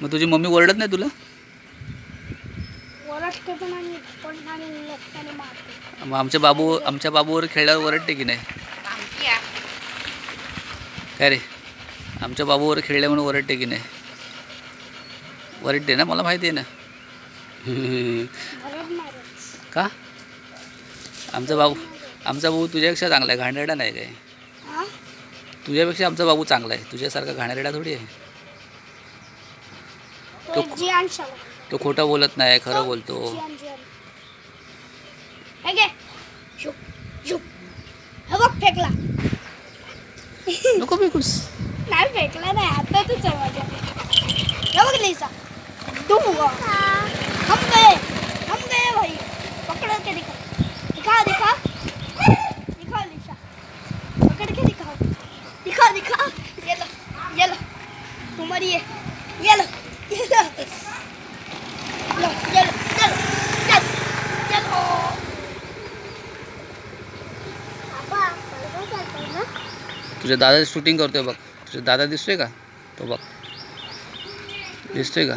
मग तुझी मम्मी ओरडत नाही तुला? मग आमच्या बाबूवर खेळल्यावर ओरडते की नाही? काय रे, आमच्या बाबूवर खेळल्या म्हणून ओरडते की नाही? ओरडते ना, मला माहिती आहे ना. का? आमचा भाऊ तुझ्यापेक्षा चांगला आहे, घाणेरडा नाही काय? तुझ्यापेक्षा आमचा बाबू चांगला आहे, तुझ्यासारखा घाणेरडा थोडी आहे. तो खोटं बोलत नाही, खरं बोलतो. फेकला नको बिकुस. नाही फेकला नाही, आता तुझ्या माझ्या. हे बघ लिसा, हम गए भाई, पकड़ के दिखा लिसा, पकड़ के दिखा. ये लो तुम्हारी है, ये लो. तुझ्या दादा शूटिंग करतोय बघ. तुझा दादा दिसतोय का? तो बघ, दिसतोय का?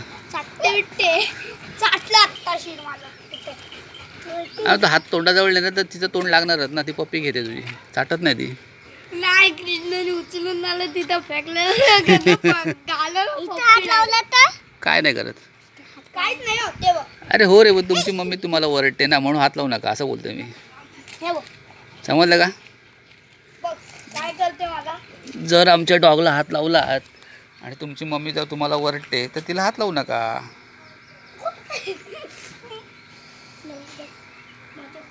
आता हात तोंडाजवळ नेलं तर तिचं तोंड लागणारच ना. ती पप्पी घेते तुझी, चाटत नाही ती. नाही, कृष्णाने उचलून आलं तिथं फेकलं. काय नाही करत, काहीच नाही होते बघ. अरे हो रे, तुमची मम्मी तुम्हाला ओरडते ना, म्हणून हात लावू नका असं बोलतोय मी. समजलं का? काय करते मला? जर आमच्या डॉगला हात लावलात आणि तुमची मम्मी जर तुम्हाला ओरडते तर तिला हात लावू नका.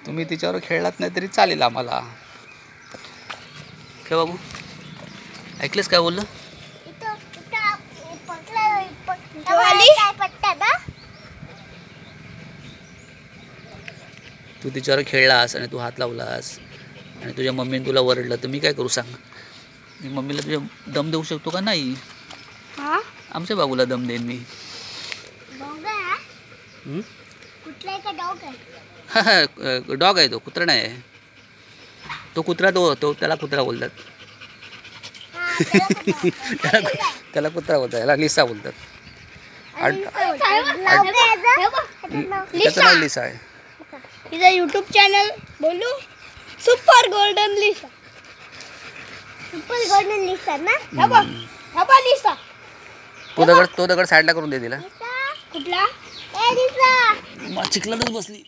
तुम्ही तिच्यावर खेळलात नाही तरी चालेल आम्हाला. काय बाबू, ऐकलंस काय बोललं? तू तिच्यावर खेळलास आणि तू हात लावलास आणि तुझ्या मम्मीने तुला ओरडलं तर मी काय करू सांग? मी मम्मीला तुझ्या दम देऊ शकतो का? नाही. आमच्या बाबूला दम देईन मी. डॉग आहे तो, कुत्रा नाही आहे. तो कुत्रा तो त्याला कुत्रा बोलतात. त्याला कुत्रा बोलतात, याला लिसा बोलतात. त्याचं नाव लिसा आहे. तिचा यूट्यूब चॅनल बोलू, सुपर गोल्डन लिसा. ना. लिसा. तो दगड साईडला करून दे तिला. कुठला? चिखलातच बसली.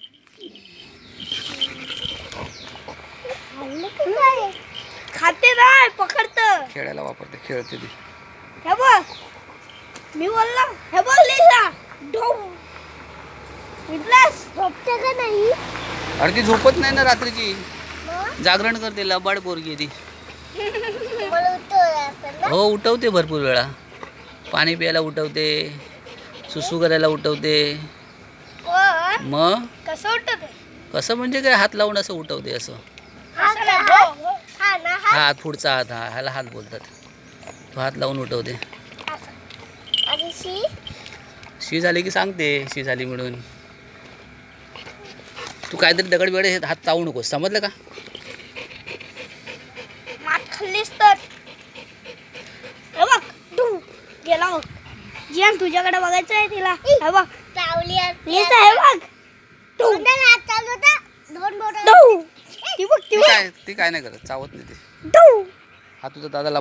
खाते नाही, पकडत. खेळायला वापरते, खेळते ती. हे बघ, मी बोलला. हे बघ लिसा, झोपते का नाही? अरे ती झोपत नाही ना रात्रीची, जागरण करते. लबाड पोरगी ती. हो, उठवते भरपूर वेळा. पाणी प्यायला उठवते, सुसू करायला उठवते. मग कसं उठते? कसं म्हणजे काय, हात लावून असं उठवते. असं हात, पुढचा हात, ह्याला हात बोलतात. तो हात लावून उठवते. शी झाली की सांगते शी झाली म्हणून. तू काहीतरी दगड वेळे हात चावू नकोस, समजलं का? मात खाल्लीस तर हे बघ, गेला बघ. जियान तुझ्याकडे बघायचं आहे तिला. हे बघ, लिसा, हे बघ. ती काय नाही करत, चावत नाही ती. हा तुझा दादाला